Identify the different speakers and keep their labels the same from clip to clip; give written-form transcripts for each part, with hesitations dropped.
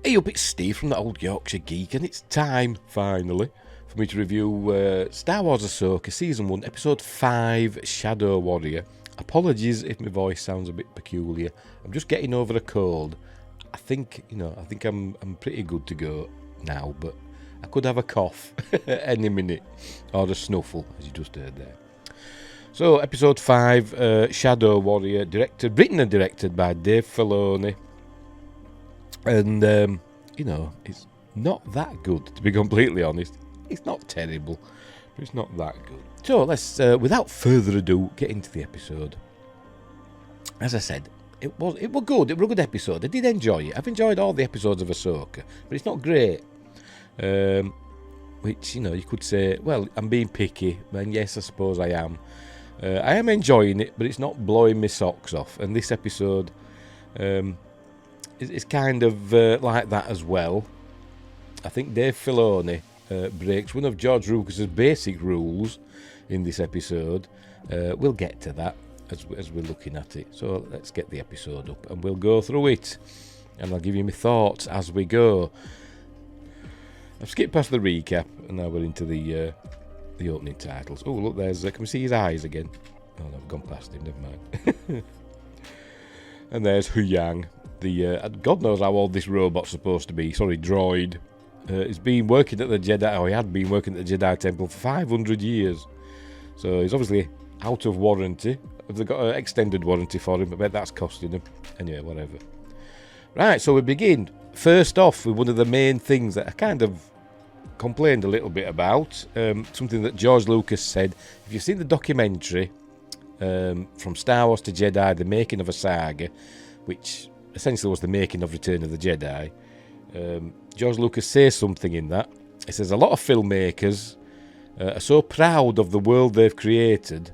Speaker 1: Hey up, it's Steve from the Old Yorkshire Geek, and it's time, finally, for me to review Star Wars Ahsoka Season 1, Episode 5, Shadow Warrior. Apologies if my voice sounds a bit peculiar. I'm just getting over a cold. I think I'm pretty good to go now, but I could have a cough any minute, or a snuffle, as you just heard there. So, Episode 5, Shadow Warrior, written and directed by Dave Filoni. And, it's not that good, to be completely honest. It's not terrible, but it's not that good. So let's, without further ado, get into the episode. As I said, it was good. It was a good episode. I did enjoy it. I've enjoyed all the episodes of Ahsoka, but it's not great. Which, you could say, well, I'm being picky, and yes, I suppose I am. I am enjoying it, but it's not blowing my socks off. And this episode... It's kind of like that as well. I think Dave Filoni breaks one of George Lucas's basic rules in this episode. We'll get to that as we're looking at it. So let's get the episode up and we'll go through it. And I'll give you my thoughts as we go. I've skipped past the recap and now we're into the opening titles. Oh, look, can we see his eyes again? Oh, no, I've gone past him, never mind. And there's Hu Yang. God knows how old this robot's supposed to be. Sorry, droid. He's been working at the Jedi, or he had been working at the Jedi Temple for 500 years. So he's obviously out of warranty. Have they got an extended warranty for him? I bet that's costing him. Anyway, whatever. Right, so we begin. First off, with one of the main things that I kind of complained a little bit about. Something that George Lucas said. If you've seen the documentary from Star Wars to Jedi, The Making of a Saga, which... essentially was the making of Return of the Jedi. George Lucas says something in that. He says a lot of filmmakers are so proud of the world they've created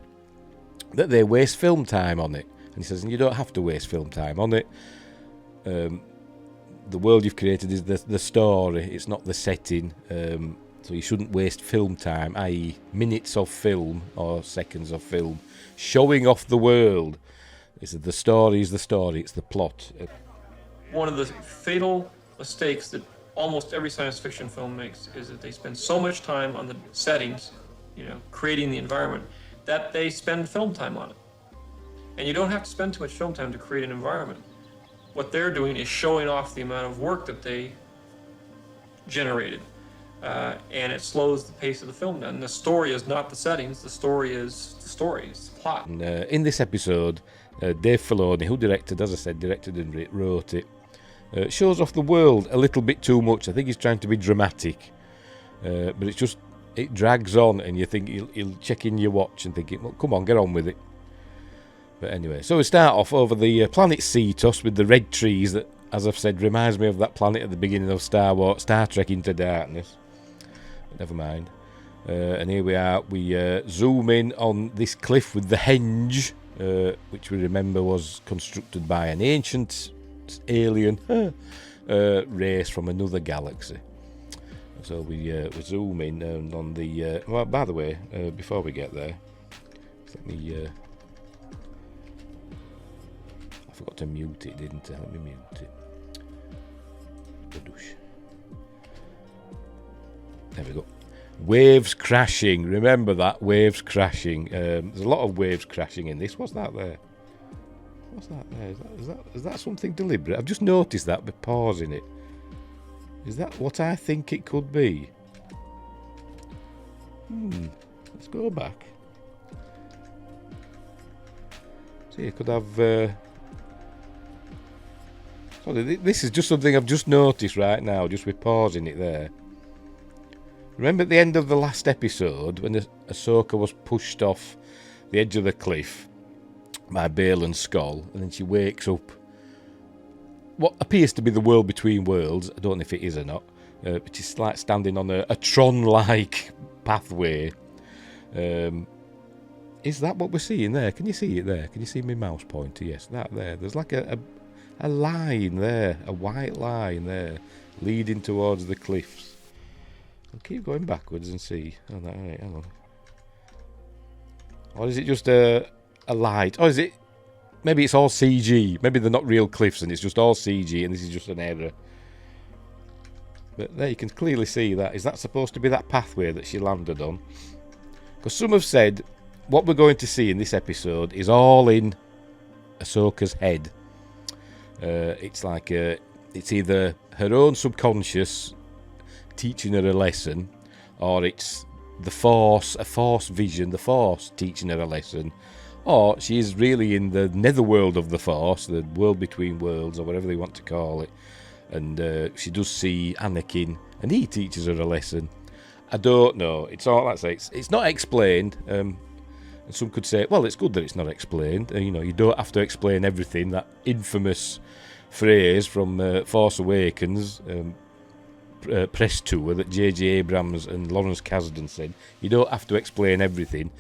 Speaker 1: that they waste film time on it. And he says, and you don't have to waste film time on it. The world you've created is the story, it's not the setting. So you shouldn't waste film time, i.e. minutes of film or seconds of film, showing off the world. He said the story is the story, it's the plot.
Speaker 2: One of the fatal mistakes that almost every science fiction film makes is that they spend so much time on the settings, creating the environment, that they spend film time on it. And you don't have to spend too much film time to create an environment. What they're doing is showing off the amount of work that they generated. And it slows the pace of the film down. And the story is not the settings, the story is the story, it's the plot.
Speaker 1: And, in this episode, Dave Filoni, who directed and wrote it, shows off the world a little bit too much. I think he's trying to be dramatic, but it drags on, and you think he'll check in your watch and thinking, well, come on, get on with it. But anyway, so we start off over the planet Cetus with the red trees that, as I've said, reminds me of that planet at the beginning of Star Trek Into Darkness. But never mind. And here we are. We zoom in on this cliff with the henge, which we remember was constructed by an ancient alien race from another galaxy. So we zoom in on the... well, by the way, before we get there, let me... I forgot to mute it, didn't I? Let me mute it. There we go. Waves crashing. Remember that, waves crashing. There's a lot of waves crashing in this. What's that there? What's that there? Is that something deliberate? I've just noticed that by pausing it. Is that what I think it could be? Let's go back. See, it could have... Sorry, this is just something I've just noticed right now, just with pausing it there. Remember at the end of the last episode, when Ahsoka was pushed off the edge of the cliff by Balin's skull, and then she wakes up what appears to be the world between worlds. I don't know if it is or not, but she's like standing on a Tron-like pathway. Is that what we're seeing there? Can you see it there? Can you see my mouse pointer? Yes, that there. There's like a line there, a white line there, leading towards the cliffs. I'll keep going backwards and see. Oh, no, right, hang on. Or is it just a light? Or is it... Maybe it's all CG. Maybe they're not real cliffs and it's just all CG and this is just an error. But there you can clearly see that. Is that supposed to be that pathway that she landed on? Because some have said what we're going to see in this episode is all in Ahsoka's head. It's like it's either her own subconscious teaching her a lesson, or it's the Force, a Force vision, the Force teaching her a lesson, or she is really in the netherworld of the Force, the world between worlds, or whatever they want to call it, and she does see Anakin, and he teaches her a lesson. I don't know. It's all like I say. It's not explained. And some could say, well, it's good that it's not explained. You don't have to explain everything. That infamous phrase from Force Awakens press tour that J.J. Abrams and Lawrence Kasdan said. You don't have to explain everything,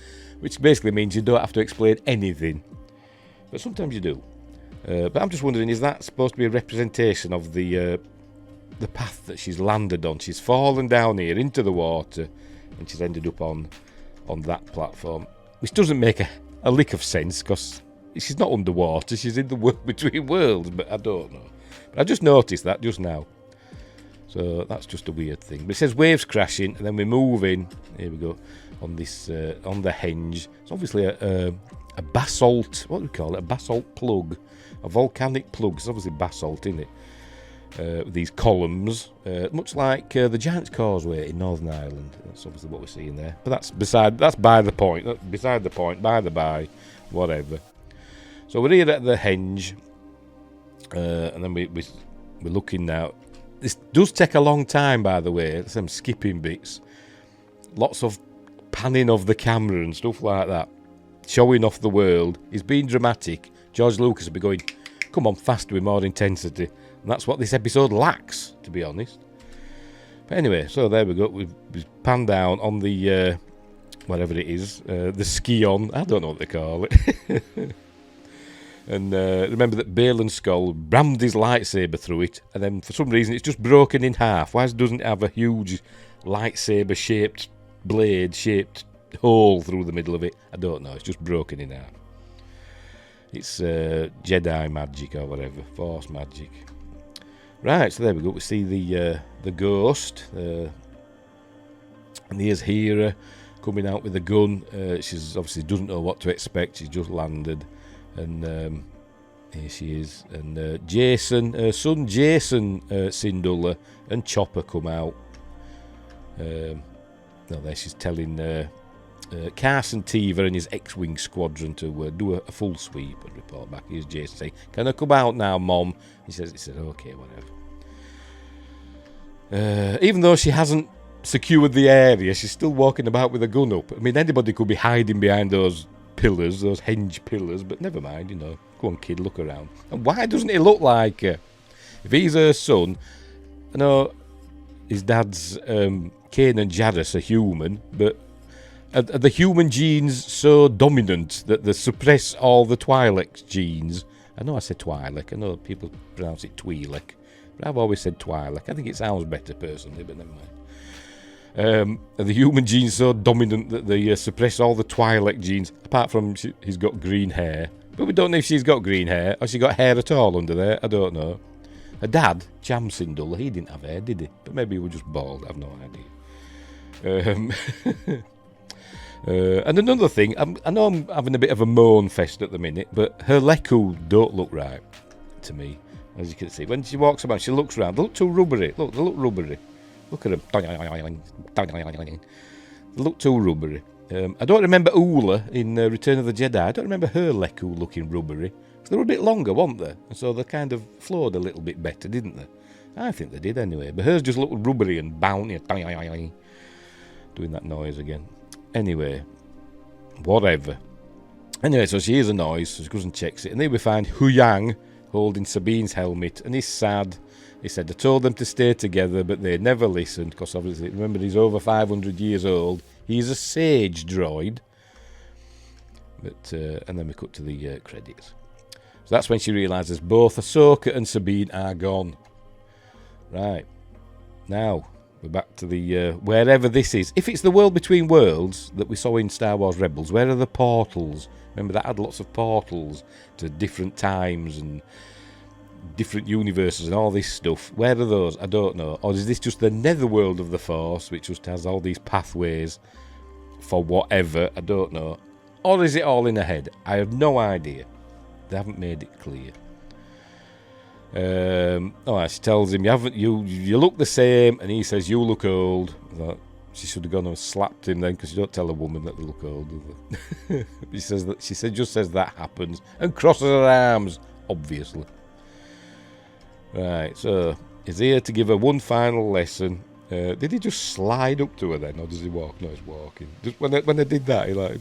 Speaker 1: which basically means you don't have to explain anything. But sometimes you do. But I'm just wondering, is that supposed to be a representation of the path that she's landed on? She's fallen down here into the water, and she's ended up on that platform, which doesn't make a lick of sense, because she's not underwater, she's in the world between worlds, but I don't know. But I just noticed that just now. So that's just a weird thing. But it says waves crashing, and then we move in. Here we go, on this, on the henge. It's obviously a basalt, what do we call it? A basalt plug. A volcanic plug. It's obviously basalt, isn't it? These columns, much like the Giant's Causeway in Northern Ireland. That's obviously what we're seeing there. But that's by the point. That's beside the point, by the by, whatever. So we're here at the henge, and then we're looking now. This does take a long time, by the way. Some skipping bits, lots of panning of the camera and stuff like that, showing off the world. He's being dramatic. George Lucas will be going, come on, faster with more intensity. And that's what this episode lacks, to be honest. But anyway, so there we go. We've panned down on the, whatever it is, the ski-on. I don't know what they call it. And remember that Balin Skull rammed his lightsaber through it, and then for some reason it's just broken in half. Why doesn't it have a huge lightsaber-shaped, blade-shaped hole through the middle of it? I don't know. It's just broken in half. It's Jedi magic or whatever, Force magic. Right, so there we go. We see the ghost, and here's Hera coming out with a gun. She's obviously doesn't know what to expect. She's just landed, and here she is. And Jason, her son Jason Syndulla, and Chopper come out. There she's telling Carson Teever and his X-Wing squadron to do a full sweep and report back. Here's Jason saying, "Can I come out now, Mom?" He said, "Okay, whatever." Even though she hasn't secured the area, she's still walking about with a gun up. I mean, anybody could be hiding behind those pillars, those henge pillars, but never mind, Go on, kid, look around. And why doesn't he look like her? If he's her son, I know his dad's Kanan Jarrus are human, but are the human genes so dominant that they suppress all the Twi'lek genes? I know I said Twi'lek, I know people pronounce it Twi'lek, but I've always said Twi'lek. I think it sounds better personally, but never mind. Are the human genes so dominant that they suppress all the Twi'lek genes, apart from he's got green hair? But we don't know if she's got green hair, or she got hair at all under there, I don't know. Her dad, Jam Syndulla, he didn't have hair, did he? But maybe he was just bald, I've no idea. And another thing, I know I'm having a bit of a moan fest at the minute, but her Leku don't look right to me, as you can see. When she walks about, she looks around. They look too rubbery. Look, they look rubbery. Look at them. They look too rubbery. I don't remember Oola in Return of the Jedi. I don't remember her Leku looking rubbery. They were a bit longer, weren't they? And so they kind of flowed a little bit better, didn't they? I think they did anyway. But hers just looked rubbery and bouncy. Doing that noise again. Anyway, whatever. Anyway, so she hears a noise, so she goes and checks it. And then we find Hu Yang holding Sabine's helmet, and he's sad. He said, I told them to stay together, but they never listened, because obviously, remember, he's over 500 years old. He's a sage droid. But and then we cut to the credits. So that's when she realises both Ahsoka and Sabine are gone. Right. Now, we're back to the wherever this is. If it's the world between worlds that we saw in Star Wars Rebels, where are the portals? Remember, that had lots of portals to different times and different universes and all this stuff. Where are those? I don't know. Or is this just the netherworld of the Force, which just has all these pathways for whatever? I don't know. Or is it all in her head? I have no idea. They haven't made it clear. She tells him, you look the same, and he says, you look old. I thought she should have gone and slapped him then, because you don't tell a woman that they look old, do they? She just says that happens, and crosses her arms, obviously. Right, so he's here to give her one final lesson. Did he just slide up to her then, or does he walk? No, he's walking. Just when they did that, he like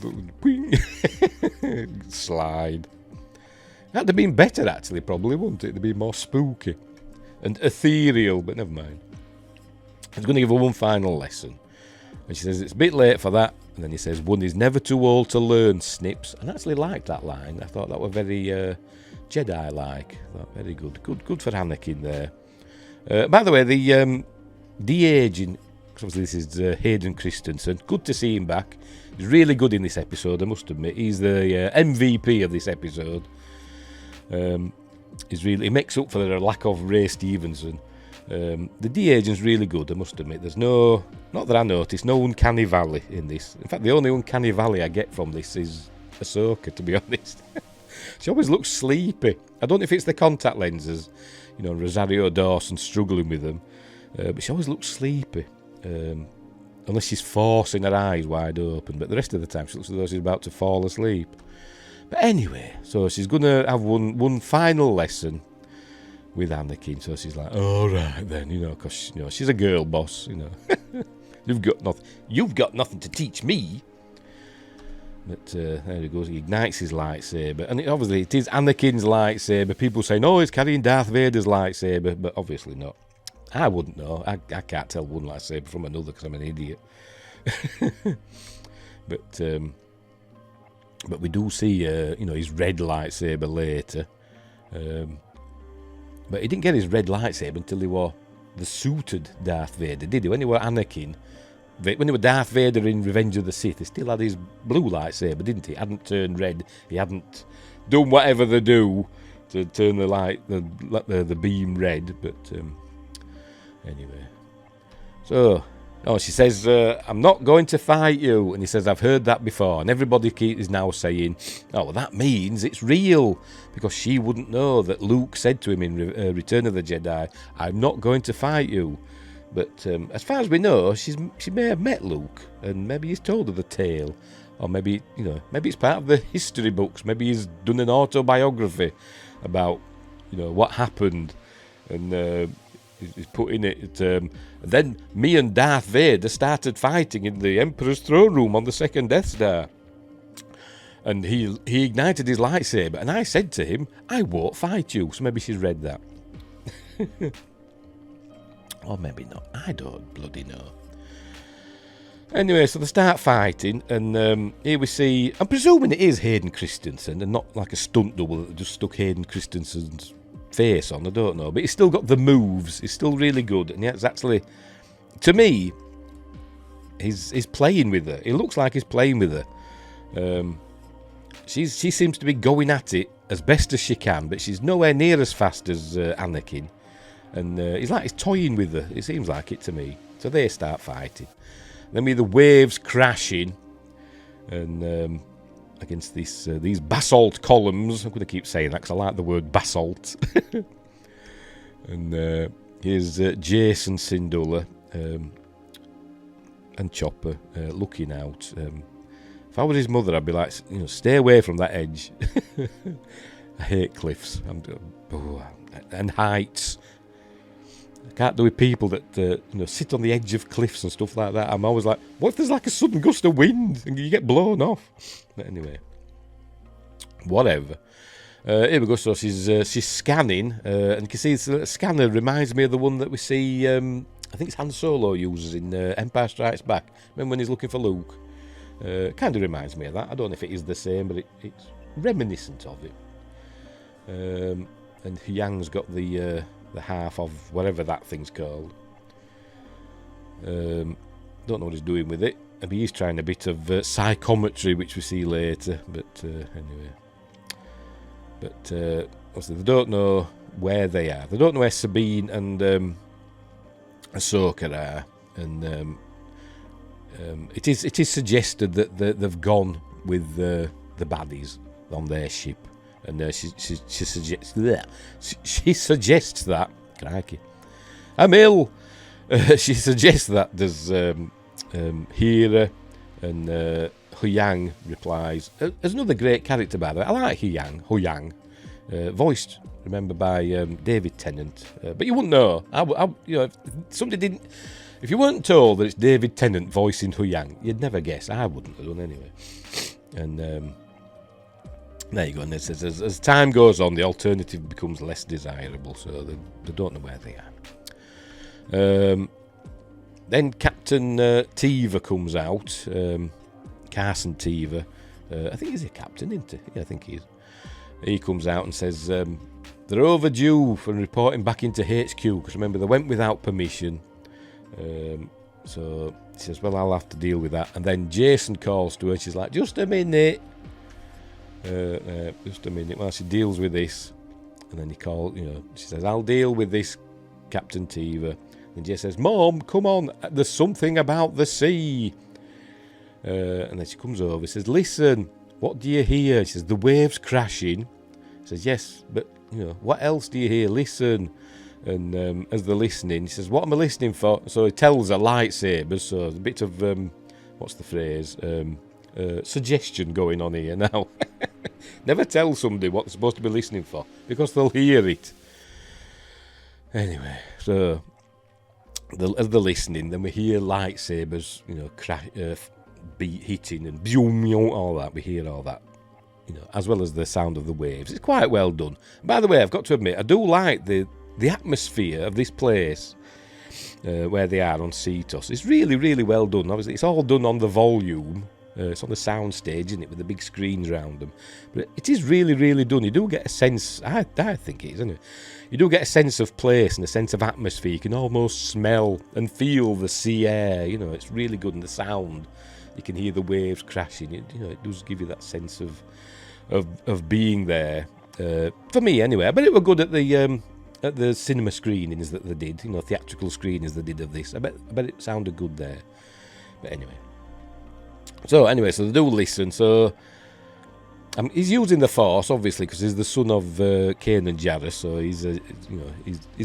Speaker 1: slide. That'd have been better, actually, probably, wouldn't it? It'd be more spooky and ethereal, but never mind. He's going to give her one final lesson. And she says, it's a bit late for that. And then he says, one is never too old to learn, Snips. And I actually liked that line. I thought that was very Jedi-like. Very good. Good for Anakin there. By the way, the de-aging, because obviously this is Hayden Christensen. Good to see him back. He's really good in this episode, I must admit. He's the MVP of this episode. He makes up for the lack of Ray Stevenson. The de-aging's really good, I must admit. There's not that I noticed, no uncanny valley in this. In fact, the only uncanny valley I get from this is Ahsoka, to be honest. She always looks sleepy. I don't know if it's the contact lenses, Rosario Dawson struggling with them, but she always looks sleepy. Unless she's forcing her eyes wide open, but the rest of the time she looks as though she's about to fall asleep. But anyway, so she's going to have one final lesson with Anakin. So she's like, all right then, because she's a girl boss, You've got nothing to teach me. But there he goes. He ignites his lightsaber, and obviously it is Anakin's lightsaber. People say, no, it's carrying Darth Vader's lightsaber, but obviously not. I wouldn't know. I can't tell one lightsaber from another because I'm an idiot. But we do see, his red lightsaber later. But he didn't get his red lightsaber until he wore the suited Darth Vader, did he? When he were Anakin, when he were Darth Vader in Revenge of the Sith, he still had his blue lightsaber, didn't he? He hadn't turned red. He hadn't done whatever they do to turn the beam red. But anyway, so. Oh, she says, I'm not going to fight you. And he says, I've heard that before. And everybody is now saying, oh, well, that means it's real. Because she wouldn't know that Luke said to him in Return of the Jedi, I'm not going to fight you. But as far as we know, she may have met Luke. And maybe he's told her the tale. Or maybe it's part of the history books. Maybe he's done an autobiography about, what happened. And he's put in it. Then me and Darth Vader started fighting in the Emperor's throne room on the second Death Star. And he ignited his lightsaber, and I said to him, I won't fight you. So maybe she's read that. Or maybe not. I don't bloody know. Anyway, so they start fighting, and here we see, I'm presuming it is Hayden Christensen, and not like a stunt double that just stuck Hayden Christensen's face on, I don't know, but he's still got the moves. He's still really good, and it's actually, to me, he's playing with her. It looks like he's playing with her. She seems to be going at it as best as she can, but she's nowhere near as fast as Anakin, and he's toying with her. It seems like it to me. So they start fighting. Then we hear the waves crashing, and against these basalt columns. I'm going to keep saying that because I like the word basalt. And here's Jason Syndulla and Chopper looking out. If I was his mother, I'd be like, stay away from that edge. I hate cliffs and heights. I can't do with people that sit on the edge of cliffs and stuff like that. I'm always like, what if there's like a sudden gust of wind and you get blown off? But anyway, whatever. Here we go. So she's scanning, and you can see the scanner reminds me of the one that we see. I think it's Han Solo uses in Empire Strikes Back. Remember when he's looking for Luke? Kind of reminds me of that. I don't know if it is the same, but it's reminiscent of it. And Yang's got the half of whatever that thing's called. Don't know what he's doing with it. Maybe he's trying a bit of psychometry, which we see later. But anyway. But obviously they don't know where they are. They don't know where Sabine and Ahsoka are, and it is suggested that they've gone with the baddies on their ship, and she suggests that. Crikey, I'm ill. She suggests that there's Hera, and Huyang replies. There's another great character, by the way. I like Huyang, voiced, remember, by David Tennant. But you wouldn't know. If somebody didn't, if you weren't told that it's David Tennant voicing Huyang, you'd never guess. I wouldn't have done anyway. And there you go. And it says, as time goes on, the alternative becomes less desirable, so they don't know where they are. Then Captain Teva comes out. Carson Teva. I think he's a captain, isn't he? Yeah, I think he is. He comes out and says they're overdue for reporting back into HQ, because remember, they went without permission. So he says, well, I'll have to deal with that. And then Jason calls to her. She's like, just a minute. Just a minute while she deals with this. And then she says, I'll deal with this, Captain Teva. And Jason says, Mom, come on, there's something about the sea. And then she comes over, says, listen, what do you hear? She says, the waves crashing. She says, yes, but, what else do you hear? Listen. And as they're listening, she says, what am I listening for? So he tells her lightsabers, so there's a bit of, what's the phrase? Suggestion going on here now. Never tell somebody what they're supposed to be listening for, because they'll hear it. Anyway, so as they're listening, then we hear lightsabers, beat hitting and all that. We hear all that, as well as the sound of the waves. It's quite well done. By the way, I've got to admit, I do like the atmosphere of this place where they are on Cetos. It's really, really well done. Obviously, it's all done on the volume. It's on the sound stage, isn't it, with the big screens around them. But it is really, really done. You do get a sense, I think it is, isn't it? You do get a sense of place and a sense of atmosphere. You can almost smell and feel the sea air. It's really good. And the sound, you can hear the waves crashing. It does give you that sense of being there. For me, anyway. But it were good at the cinema screenings that they did. Theatrical screenings they did of this. I bet it sounded good there. But anyway. So they do listen. So he's using the Force, obviously, because he's the son of Kanan Jarrus. So he's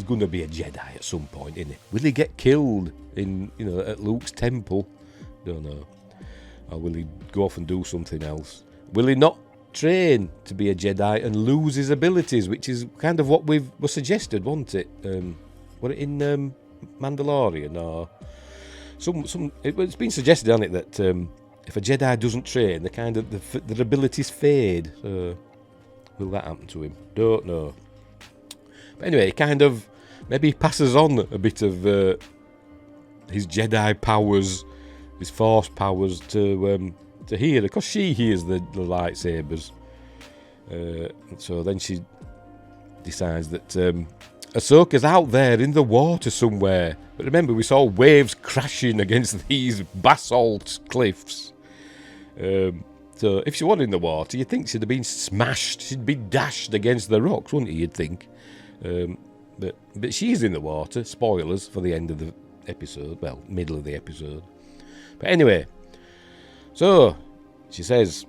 Speaker 1: going to be a Jedi at some point, isn't he? Will he get killed in at Luke's temple? Don't know. Or will he go off and do something else? Will he not train to be a Jedi and lose his abilities, which is kind of what was suggested, wasn't it? Was it in Mandalorian or some? It's been suggested, hasn't it, that if a Jedi doesn't train, their abilities fade. So will that happen to him? Don't know. But anyway, maybe he passes on a bit of his Jedi powers, his Force powers to Hera, because she hears the lightsabers. So then she decides that Ahsoka's out there in the water somewhere. But remember, we saw waves crashing against these basalt cliffs. So if she was in the water, you'd think she'd have been smashed. She'd be dashed against the rocks, wouldn't you? You'd think. But she's in the water. Spoilers for the end of the episode. Well, middle of the episode. But anyway, so she says,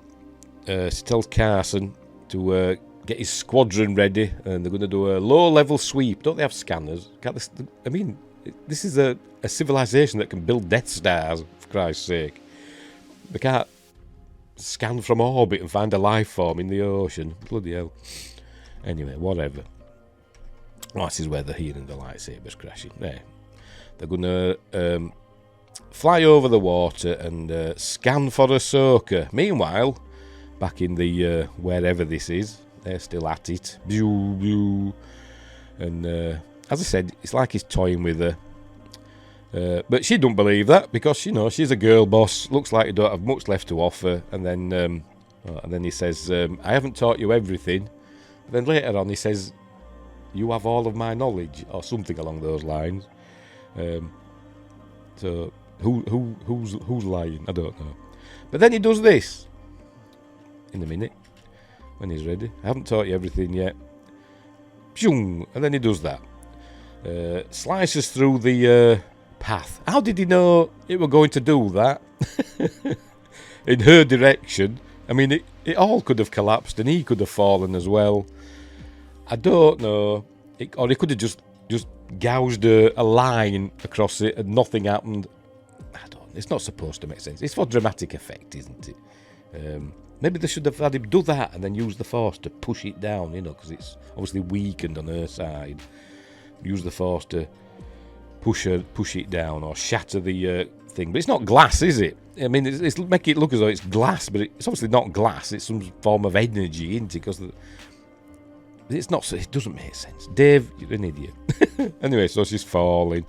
Speaker 1: she tells Carson to get his squadron ready, and they're going to do a low-level sweep. Don't they have scanners? This is a civilization that can build Death Stars, for Christ's sake. They can't scan from orbit and find a life form in the ocean. Bloody hell. Anyway, whatever. Oh, this is where they're hearing the lightsabers crashing. There. They're going to fly over the water and scan for Ahsoka. Meanwhile, back in the wherever this is, they're still at it. And as I said, it's like he's toying with her. But she don't believe that, because she's a girl boss. Looks like you don't have much left to offer. And then he says, I haven't taught you everything. And then later on he says, you have all of my knowledge, or something along those lines. So who's lying? I don't know. But then he does this in a minute when he's ready. I haven't taught you everything yet. Pshung, and then he does that. Slices through the path. How did he know it were going to do that? In her direction. I mean, it all could have collapsed, and he could have fallen as well. I don't know. Or he could have just gouged a line across it, and nothing happened. I don't. It's not supposed to make sense. It's for dramatic effect, isn't it? Maybe they should have had him do that and then use the force to push it down, because it's obviously weakened on her side. Use the force to push it down or shatter the thing. But it's not glass, is it? I mean, it's make it look as though it's glass, but it's obviously not glass. It's some form of energy, isn't it? Because it's not. It doesn't make sense. Dave, you're an idiot. Anyway, so she's falling.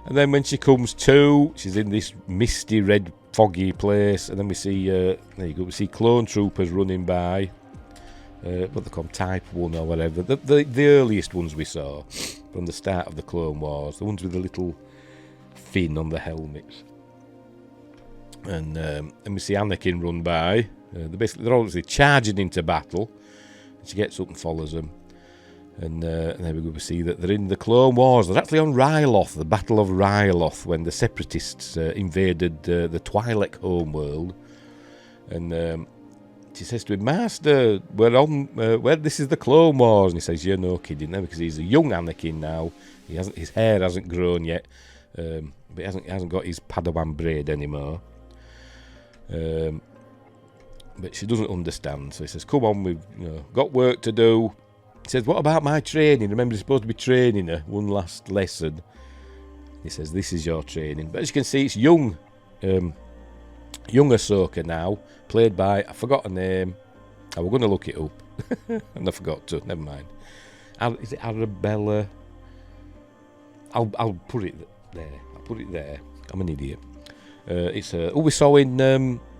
Speaker 1: And then when she comes to, she's in this misty, red, foggy place. And then we see, there you go, we see clone troopers running by. What they call them, Type 1 or whatever. The earliest ones we saw from the start of the Clone Wars. The ones with the little fin on the helmets. And we see Anakin run by. They're obviously charging into battle. And she gets up and follows them. And then we see that they're in the Clone Wars. They're actually on Ryloth, the Battle of Ryloth, when the Separatists invaded the Twi'lek homeworld. And she says to him, "Master, we're on. This is the Clone Wars." And he says, "You're no kidding," because he's a young Anakin now. His hair hasn't grown yet, but he hasn't got his Padawan braid anymore. But she doesn't understand. So he says, "Come on, we've got work to do." He says, "What about my training? Remember, he's supposed to be training her one last lesson." He says, "This is your training." But as you can see, it's young Ahsoka now, played by, I forgot her name. I was going to look it up, and I forgot to. Never mind. Is it Arabella? I'll put it there. I'll put it there. I'm an idiot. It's who we saw in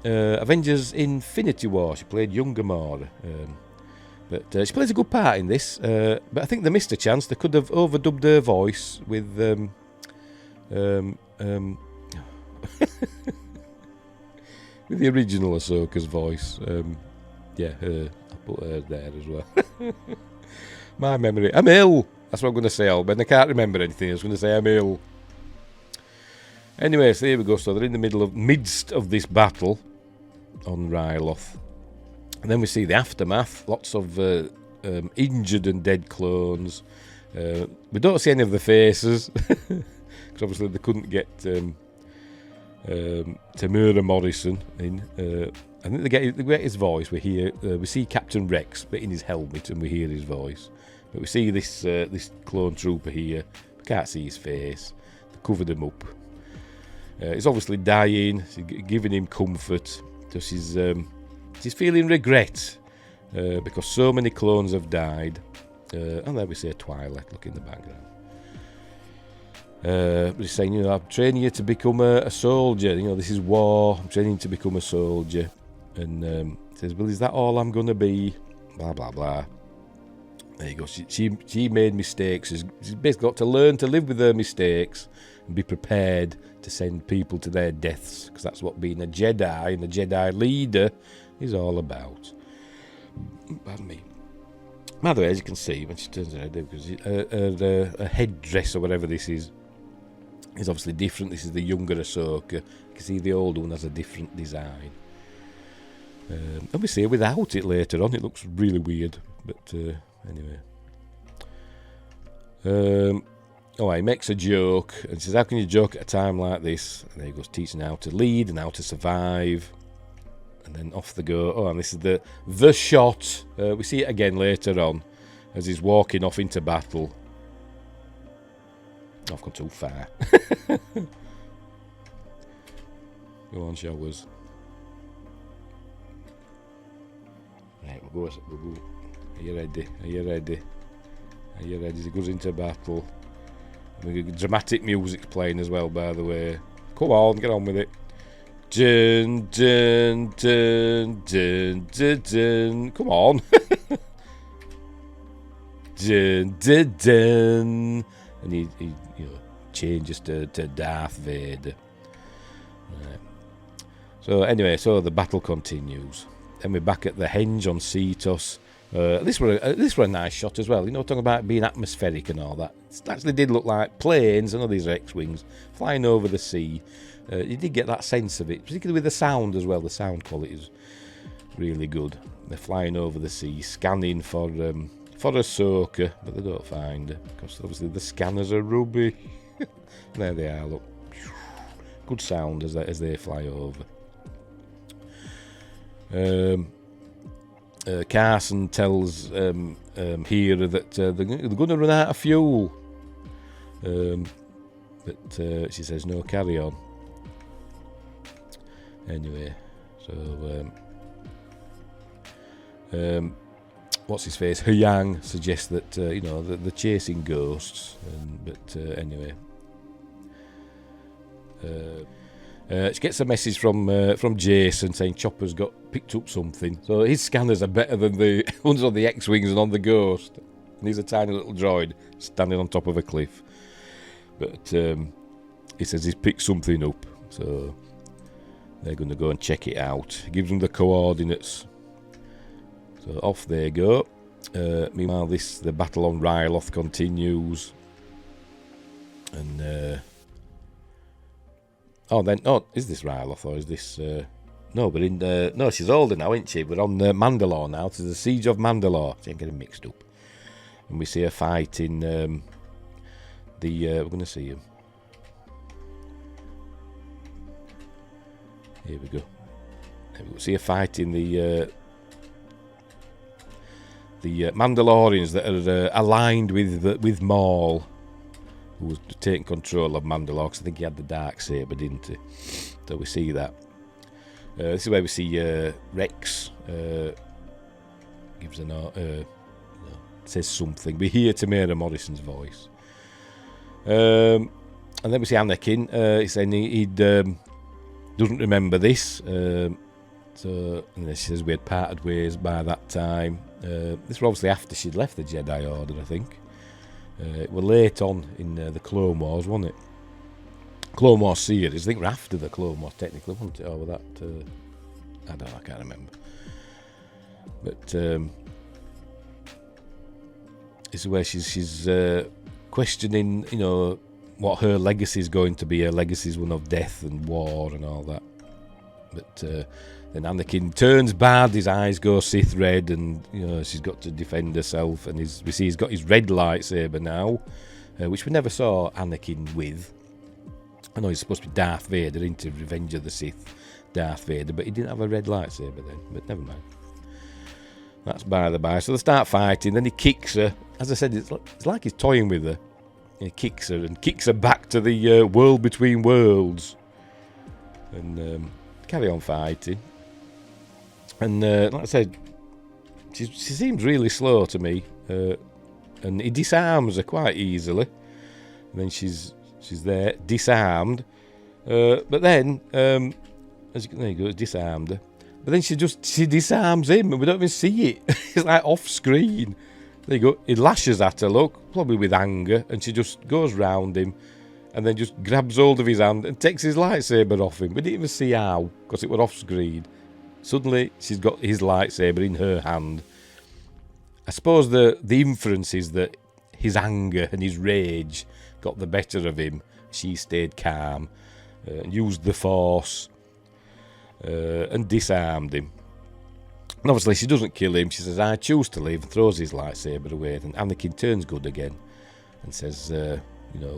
Speaker 1: Avengers Infinity War. She played young Gamora. But she plays a good part in this. But I think they missed a chance. They could have overdubbed her voice with with the original Ahsoka's voice. Her. I'll put her there as well. My memory. I'm ill. That's what I'm going to say, Albert. I can't remember anything. I was going to say I'm ill. Anyway, so here we go. So they're in the midst of this battle on Ryloth. And then we see the aftermath. Lots of injured and dead clones. We don't see any of the faces. Because obviously they couldn't get Tamura Morrison in. I think they get his voice. We see Captain Rex, but in his helmet, and we hear his voice. But we see this clone trooper here. We can't see his face. They covered him up. He's obviously dying. She's giving him comfort. So she's feeling regret because so many clones have died. And there we see a Twi'lek, look in the background. But he's saying, I'm training you to become a soldier. This is war. I'm training to become a soldier. And he says, well, is that all I'm going to be? Blah, blah, blah. There you go. She made mistakes. She's basically got to learn to live with her mistakes and be prepared to send people to their deaths, because that's what being a Jedi and a Jedi leader is all about. Pardon me. By the way, as you can see, when she turns her head, because her headdress or whatever this is obviously different. This is the younger Ahsoka. You can see the older one has a different design. And we see her without it later on. It looks really weird, but anyway. He makes a joke and says, how can you joke at a time like this? And there he goes, teaching how to lead and how to survive. And then off they go. And this is the shot. We see it again later on as he's walking off into battle. I've gone too far. Go on, showers. Right, we'll go. Are you ready? Are you ready? Are you ready? He goes into battle. Dramatic music's playing as well, by the way. Come on, get on with it. Dun, dun, dun, dun, dun, dun. Come on. Dun, dun, dun. And he changes to Darth Vader. Right. So anyway, the battle continues. Then we're back at the henge on Cetos. This were a nice shot as well. You know, talking about being atmospheric and all that. It actually did look like planes. I know these are X-wings flying over the sea. You did get that sense of it, particularly with the sound as well. The sound quality is really good. They're flying over the sea, scanning for Ahsoka, but they don't find her because obviously the scanners are rubbish. There they are. Look, good sound as they fly over. Carson tells Hera that they're going to run out of fuel, but she says no, carry on. Anyway, so what's his face? Huyang suggests that they're chasing ghosts, but anyway, she gets a message from Jason saying Chopper's picked up something. So his scanners are better than the ones on the X-wings and on the Ghost. And he's a tiny little droid standing on top of a cliff. But he says he's picked something up, so they're going to go and check it out. He gives them the coordinates. So off they go. Meanwhile, the battle on Ryloth continues. And is this Ryloth or is this? No, but no, she's older now, isn't she? We're on Mandalore now. It's the Siege of Mandalore. She ain't getting mixed up. And we see her fight in we're going to see him. Here we go. We'll see a fight in the Mandalorians that are aligned with Maul, who was taking control of Mandalore, because I think he had the Darksaber, didn't he? So we see that. This is where we see Rex gives says something. We hear Tamara Morrison's voice. And then we see Anakin. He's saying he doesn't remember this. And then she says we had parted ways by that time. This was obviously after she'd left the Jedi Order, I think. It was late on in the Clone Wars, wasn't it? Clone Wars series. I think we're after the Clone Wars, technically, wasn't it? Or was that... I don't know, I can't remember. But this is where she's questioning, what her legacy is going to be. Her legacy is one of death and war and all that. But then Anakin turns bad, his eyes go Sith red, and she's got to defend herself. And we see he's got his red lightsaber now, which we never saw Anakin with. I know he's supposed to be Darth Vader into Revenge of the Sith, Darth Vader, but he didn't have a red lightsaber then. But never mind. That's by the by. So they start fighting. Then he kicks her. As I said, it's like he's toying with her. He kicks her and kicks her back to the world between worlds. And carry on fighting. And like I said, she seems really slow to me. And he disarms her quite easily. And then she's there, disarmed. But then, there you go, disarmed her. But then she disarms him and we don't even see it. It's like off screen. There you go. He lashes at her, look, probably with anger, and she just goes round him and then just grabs hold of his hand and takes his lightsaber off him. We didn't even see how, because it was off screen. Suddenly, she's got his lightsaber in her hand. I suppose the inference is that his anger and his rage got the better of him. She stayed calm, and used the Force, and disarmed him. And obviously she doesn't kill him. She says, I choose to live, and throws his lightsaber away. And Anakin turns good again and says,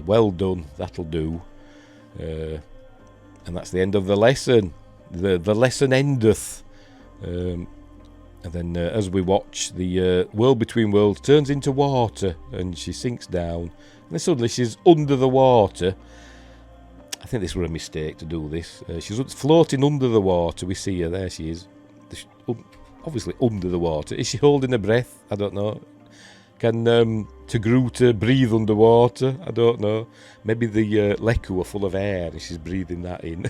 Speaker 1: well done, that'll do. And that's the end of the lesson. The lesson endeth. And then as we watch, the world between worlds turns into water and she sinks down. And then suddenly she's under the water. I think this was a mistake to do this. She's floating under the water. We see her. There she is. Obviously under the water. Is she holding her breath? I don't know. Can Togruta breathe underwater? I don't know. Maybe the Leku are full of air and she's breathing that in.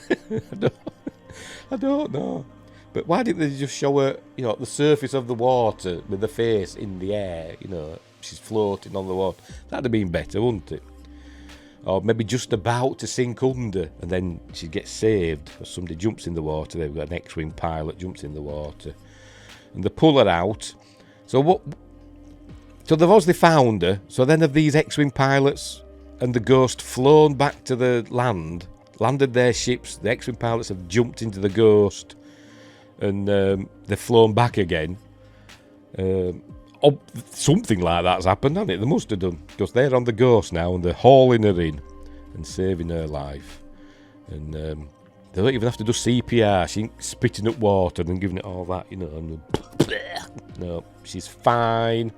Speaker 1: I don't know. But why didn't they just show her, at the surface of the water with the face in the air? She's floating on the water. That'd have been better, wouldn't it? Or maybe just about to sink under and then she gets saved because somebody jumps in the water. They've got an X-Wing pilot jumps in the water. And they pull her out So what? So they've obviously found her. So then have these X-Wing pilots and the Ghost flown back to the land, landed their ships. The X-Wing pilots have jumped into the Ghost, and they've flown back again. Something like that's happened, hasn't it? They must have done, because they're on the Ghost now and they're hauling her in and saving her life. And they don't even have to do CPR. She ain't spitting up water and giving it all that, you know. And no, she's fine.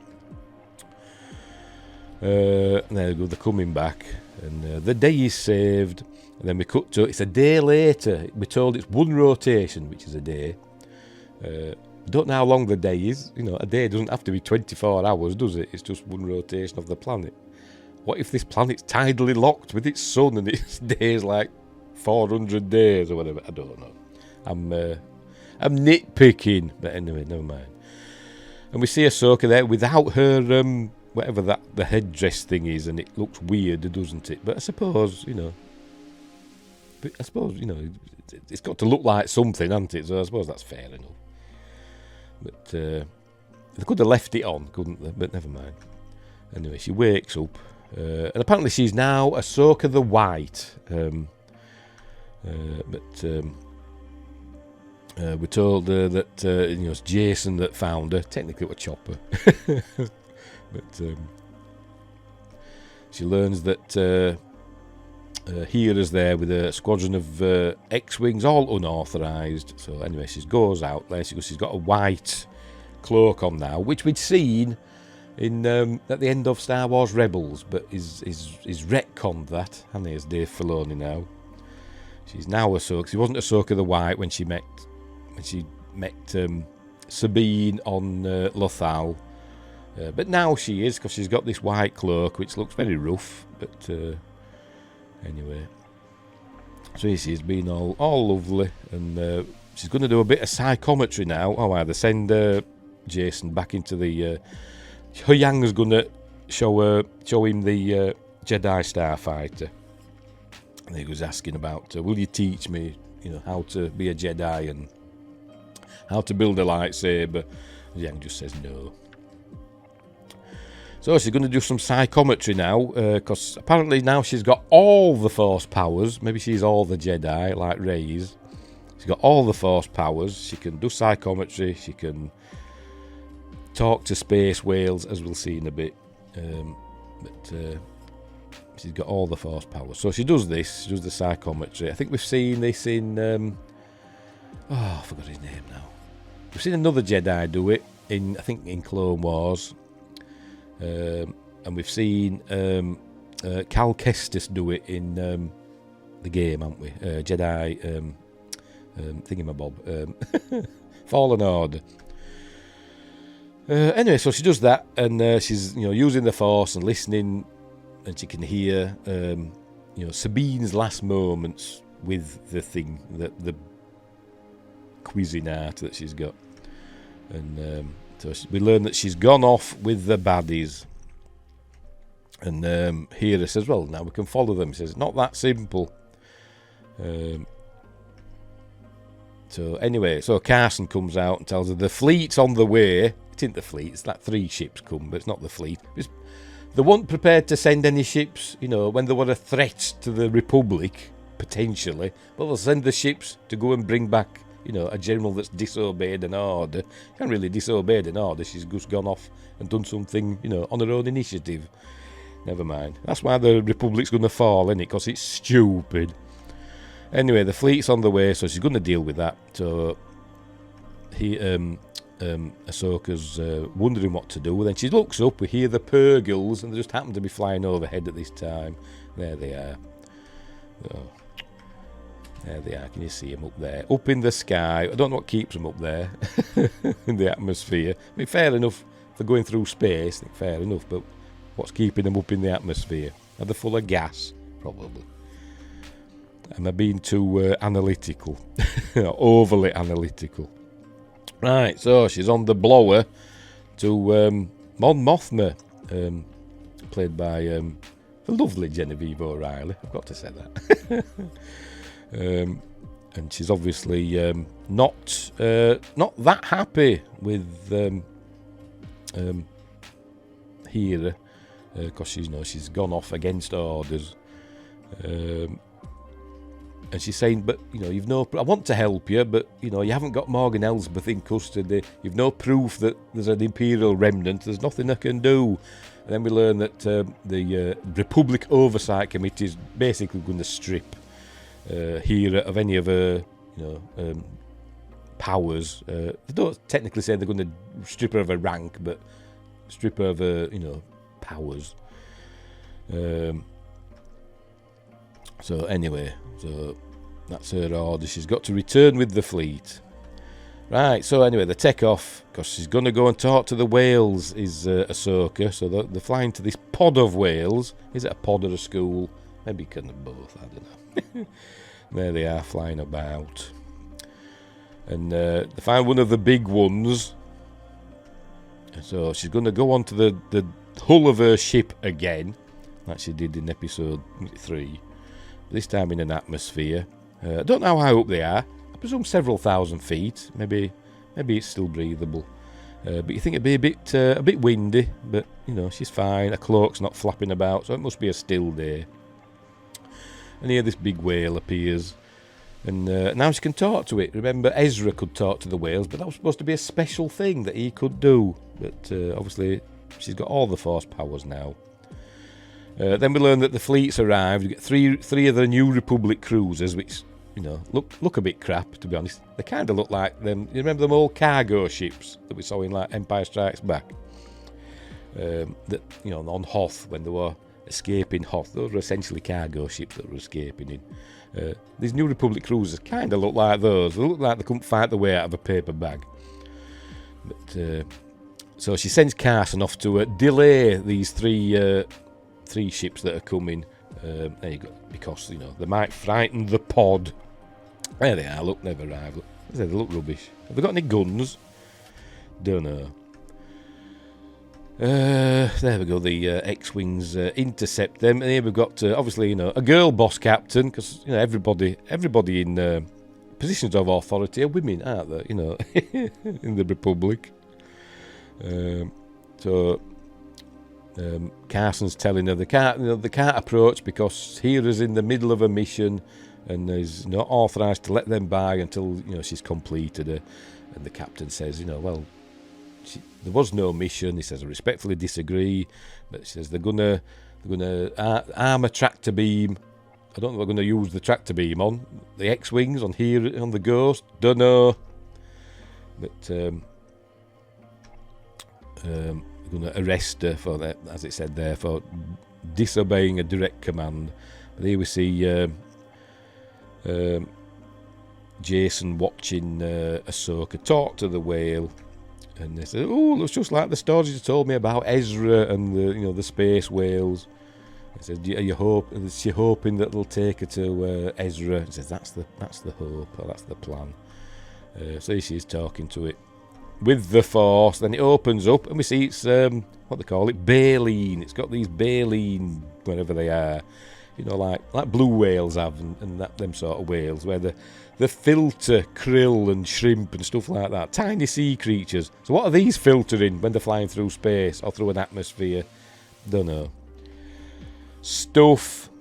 Speaker 1: There we go, they're coming back, and the day is saved. And then we cut to, it's a day later. We're told it's one rotation, which is a day. Don't know how long the day is. You know, a day doesn't have to be 24 hours, does it? It's just one rotation of the planet. What if this planet's tidally locked with its sun and its days like 400 days or whatever? I don't know. I'm nitpicking, but anyway, never mind. And we see Ahsoka there without her whatever that the headdress thing is, and it looks weird, doesn't it? But I suppose, you know, it's got to look like something, hasn't it? So I suppose that's fair enough. But they could have left it on, couldn't they? But never mind. Anyway, she wakes up, and apparently she's now Ahsoka the White. We're told that it's Jason that found her. Technically, it was Chopper. But she learns that Hera's there with a squadron of X-Wings, all unauthorised. So anyway, she goes out there. She's got a white cloak on now, which we'd seen in at the end of Star Wars Rebels, but is retconned that, hasn't he, as Dave Filoni now. She's now Ahsoka. She wasn't Ahsoka the White when she met Sabine on Lothal. But now she is, because she's got this white cloak, which looks very rough. But anyway, so she's been all lovely, and she's going to do a bit of psychometry now. Oh, either send Jason back into the. Huyang's going to show him the Jedi Starfighter, and he was asking about, will you teach me, how to be a Jedi and how to build a lightsaber? Yang just says no. So she's going to do some psychometry now, because apparently now she's got all the Force powers. Maybe she's all the Jedi, like Rey's. She's got all the Force powers. She can do psychometry. She can talk to space whales, as we'll see in a bit. But she's got all the Force powers. So she does this. She does the psychometry. I think we've seen this in... I forgot his name now. We've seen another Jedi do it, in Clone Wars. And we've seen Cal Kestis do it in the game, haven't we? Jedi thingamabob. Fallen Order. Anyway, so she does that, and she's using the Force and listening, and she can hear Sabine's last moments with the thing, the Cuisinart that she's got, and so we learn that she's gone off with the baddies. And Hera says, well, now we can follow them. He says, not that simple. So anyway, so Carson comes out and tells her the fleet's on the way. It isn't the fleet, it's like 3 ships come, but it's not the fleet. They weren't prepared to send any ships, when they were a threat to the Republic, potentially. But they'll send the ships to go and bring back a general that's disobeyed an order. Can't really disobey an order. She's just gone off and done something, on her own initiative. Never mind. That's why the Republic's going to fall, isn't it? Because it's stupid. Anyway, the fleet's on the way, so she's going to deal with that. So Ahsoka's wondering what to do. Then she looks up. We hear the Purgles, and they just happen to be flying overhead at this time. There they are. Oh. There they are. Can you see them up there? Up in the sky. I don't know what keeps them up there in the atmosphere. I mean, fair enough. They're going through space. Fair enough. But what's keeping them up in the atmosphere? Are they full of gas? Probably. Am I being too analytical? Overly analytical. Right. So she's on the blower to Mon Mothma, played by the lovely Genevieve O'Reilly. I've got to say that. And she's obviously not that happy with Hera, because she's gone off against orders. And she's saying, but, I want to help you, but, you haven't got Morgan Elsbeth in custody. You've no proof that there's an Imperial remnant. There's nothing I can do. And then we learn that the Republic Oversight Committee is basically going to strip Hera of any of her, powers. They don't technically say they're going to strip her of her rank, but strip her of her, powers. So anyway, that's her order. She's got to return with the fleet. Right, so anyway, they take off because she's going to go and talk to the whales, is Ahsoka. So they're flying to this pod of whales. Is it a pod or a school? Maybe kind of both, I don't know. There they are, flying about. And they find one of the big ones. So she's going to go onto the hull of her ship again, like she did in episode 3. This time in an atmosphere. I don't know how up they are. I presume several thousand feet. Maybe it's still breathable. But you think it'd be a bit windy. But she's fine. Her cloak's not flapping about, so it must be a still day. And here this big whale appears, and now she can talk to it. Remember, Ezra could talk to the whales, but that was supposed to be a special thing that he could do. But obviously, she's got all the Force powers now. Then we learn that the fleet's arrived. We get three of the New Republic cruisers, which look a bit crap, to be honest. They kind of look like them. You remember them old cargo ships that we saw in like Empire Strikes Back? That on Hoth when they were escaping Hoth. Those were essentially cargo ships that were escaping in. These New Republic cruisers kind of look like those. They look like they couldn't fight their way out of a paper bag. But so she sends Carson off to delay these three ships that are coming. There you go. Because they might frighten the pod. There they are. Look, they've arrived. They look rubbish. Have they got any guns? Don't know. There we go. The X-wings intercept them, and here we've got obviously a girl boss captain, because everybody in positions of authority are women, aren't they? In the Republic. So Carson's telling her they can't approach because Hera's in the middle of a mission, and is not authorised to let them by until she's completed it. And the captain says, well. There was no mission. He says, I respectfully disagree, but he says they're gonna arm a tractor beam. I don't know what they're gonna use the tractor beam on. The X-wings on here on the Ghost. Don't know. But they're gonna arrest her for that, as it said there, for disobeying a direct command. But here we see Jason watching Ahsoka talk to the whale. And they said, "Oh, looks just like the stories you told me about Ezra and the space whales." He said, "Is she hoping that they'll take her to Ezra?" He says, "That's the hope, or that's the plan." So here she is talking to it with the Force. Then it opens up, and we see it's what they call it, baleen. It's got these baleen wherever they are, like blue whales have, and them sort of whales where the filter krill and shrimp and stuff like that. Tiny sea creatures. So what are these filtering when they're flying through space or through an atmosphere? Don't know. Stuff.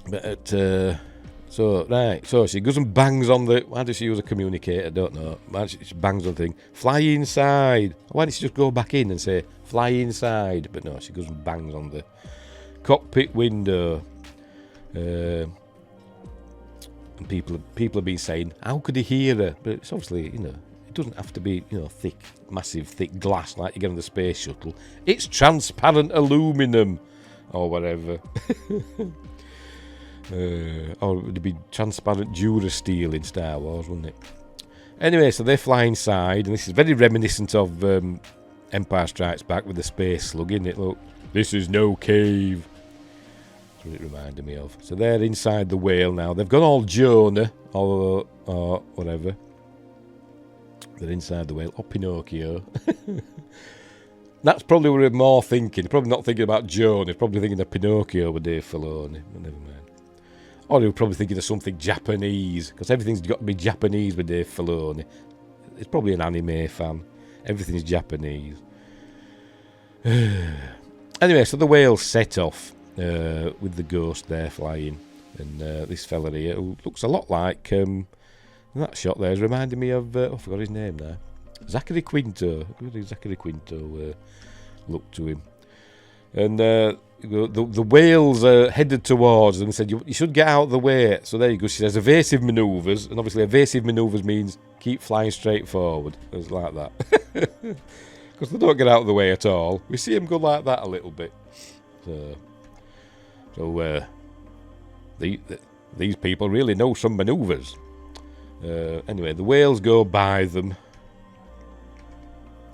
Speaker 1: But so she goes and bangs on the. Why does she use a communicator? Don't know. Why does she bangs on the thing? Fly inside. Why didn't she just go back in and say fly inside? But no, she goes and bangs on the cockpit window. And people have been saying, how could he hear her? But it's obviously, it doesn't have to be, thick, massive, thick glass like you get on the space shuttle. It's transparent aluminum or whatever. Or it would be transparent Durasteel in Star Wars, wouldn't it? Anyway, so they fly inside, and this is very reminiscent of Empire Strikes Back with the space slug, isn't it? Look, this is no cave. That's what it reminded me of. So they're inside the whale now. They've gone all Jonah or whatever. They're inside the whale. Or Pinocchio. That's probably what we're more thinking. Probably not thinking about Jonah. Probably thinking of Pinocchio with Dave Filoni. But never mind. Or we're probably thinking of something Japanese. Because everything's got to be Japanese with Dave Filoni. It's probably an anime fan. Everything's Japanese. Anyway, so the whales set off with the ghost there flying. And this fella here, who looks a lot like... that shot there is reminding me of... I forgot his name now. Zachary Quinto. Look at Zachary Quinto look to him. And the whales headed towards them and said, you should get out of the way. So there you go. She says evasive manoeuvres. And obviously evasive manoeuvres means keep flying straight forward. It's like that. Because they don't get out of the way at all. We see them go like that a little bit. So these people really know some manoeuvres. Anyway, the whales go by them.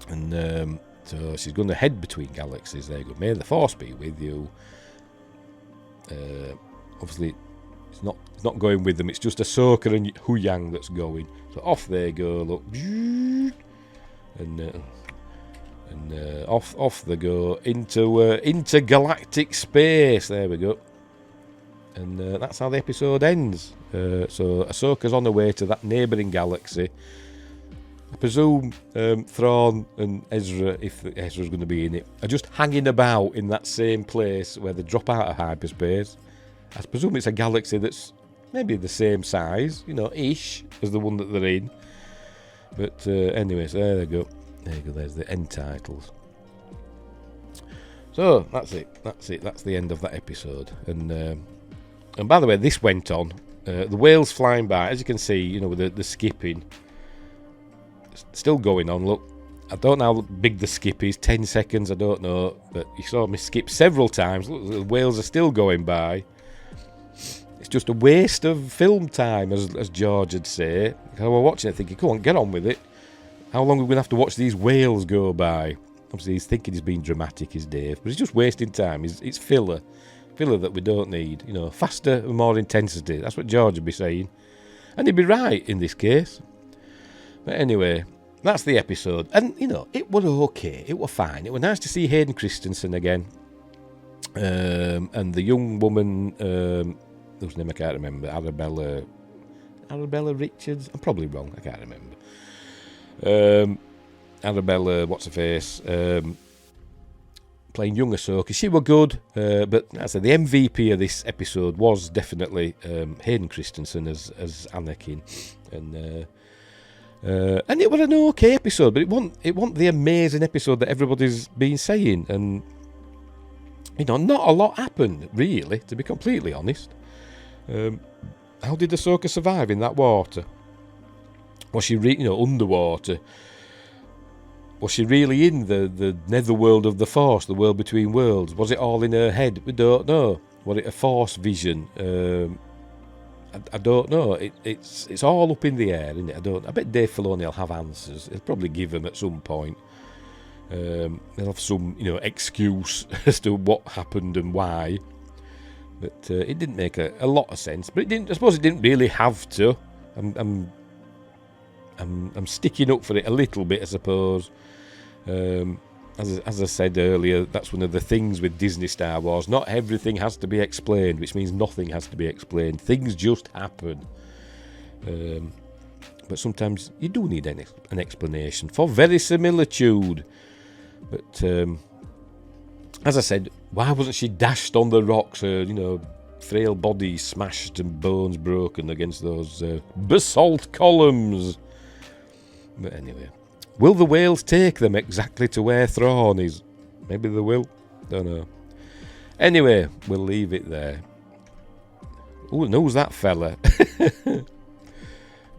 Speaker 1: And so she's going to head between galaxies. There you go. May the Force be with you. Obviously, it's not going with them. It's just Ahsoka and Huyang that's going. So off they go. Look, and off they go into galactic space. There we go. And that's how the episode ends. So Ahsoka's on her way to that neighbouring galaxy. I presume Thrawn and Ezra, if Ezra's going to be in it, are just hanging about in that same place where they drop out of hyperspace. I presume it's a galaxy that's maybe the same size, ish, as the one that they're in. But anyway, so there they go. There you go, there's the end titles. So, that's it. That's the end of that episode. And by the way, this went on. The whales flying by, as you can see, with the skipping. Still going on. Look, I don't know how big the skip is. 10 seconds, I don't know. But you saw me skip several times. Look, the whales are still going by. It's just a waste of film time, as George would say. I was watching it thinking, come on, get on with it. How long are we going to have to watch these whales go by? Obviously, he's thinking he's being dramatic, is Dave. But he's just wasting time. It's filler. Filler that we don't need. Faster and more intensity. That's what George would be saying. And he'd be right in this case. But anyway, that's the episode. And, it was okay. It was fine. It was nice to see Hayden Christensen again. And the young woman, whose name I can't remember, Arabella Richards? I'm probably wrong. I can't remember. Arabella, what's her face? Playing young Ahsoka. She was good. But as I said, the MVP of this episode was definitely Hayden Christensen as Anakin. And it was an okay episode, but it wasn't the amazing episode that everybody's been saying. And not a lot happened really, to be completely honest. How did Ahsoka survive in that water? Was she underwater? Was she really in the netherworld of the Force, the world between worlds? Was it all in her head? We don't know. Was it a Force vision? I don't know. It's all up in the air, isn't it? I bet Dave Filoni will have answers. He'll probably give them at some point. He'll have some, excuse as to what happened and why. But it didn't make a lot of sense. But it didn't. I suppose it didn't really have to. I'm sticking up for it a little bit, I suppose. As I said earlier, that's one of the things with Disney Star Wars. Not everything has to be explained, which means nothing has to be explained. Things just happen. But sometimes you do need an explanation for verisimilitude. But as I said, why wasn't she dashed on the rocks? Her, frail body smashed and bones broken against those basalt columns. But anyway, will the whales take them exactly to where Thrawn is? Maybe they will. Don't know. Anyway, we'll leave it there. Oh, knows that fella.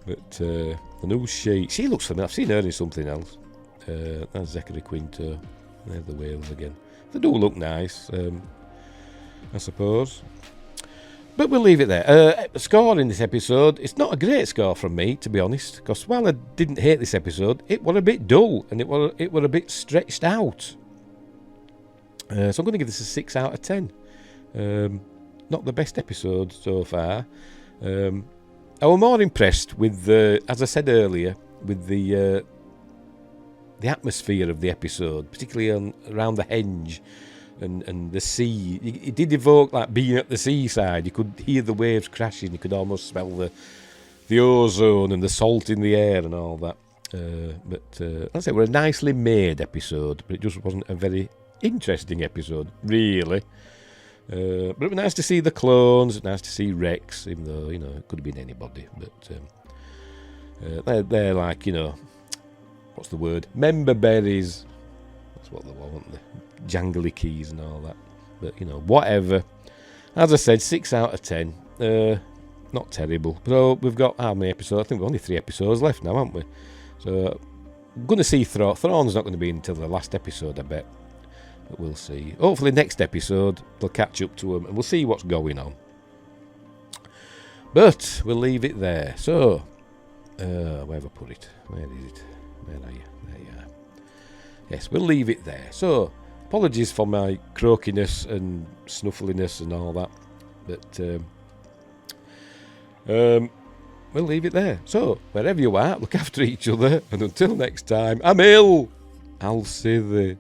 Speaker 1: But and who's she? She looks familiar. I've seen her in something else. That's Zachary Quinto. There's the whales again. They do look nice, I suppose. But we'll leave it there. The score in this episode, it's not a great score from me, to be honest, because while I didn't hate this episode, it was a bit dull, and it was a bit stretched out. So I'm going to give this a 6 out of 10. Not the best episode so far. I was more impressed with, as I said earlier, with the atmosphere of the episode, particularly around the henge. And the sea, it did evoke like being at the seaside. You could hear the waves crashing. You could almost smell the ozone and the salt in the air and all that. But let's say we're a nicely made episode, but it just wasn't a very interesting episode, really. But it was nice to see the clones, nice to see Rex, even though, you know, it could have been anybody. But they're like, you know, what's the word? Member berries. That's what they want, the jangly keys and all that. But, you know, whatever. As I said, 6 out of 10. Not terrible. So we've got how many episodes? I think we've only 3 episodes left now, haven't we? So I'm going to see Thrawn's not going to be until the last episode, I bet. But we'll see. Hopefully next episode they'll catch up to him and we'll see what's going on. But we'll leave it there. So, where have I put it? Where is it? Where are you? There you are. Yes, we'll leave it there. So, apologies for my croakiness and snuffliness and all that. But, we'll leave it there. So, wherever you are, look after each other. And until next time, I'm ill. I'll see the...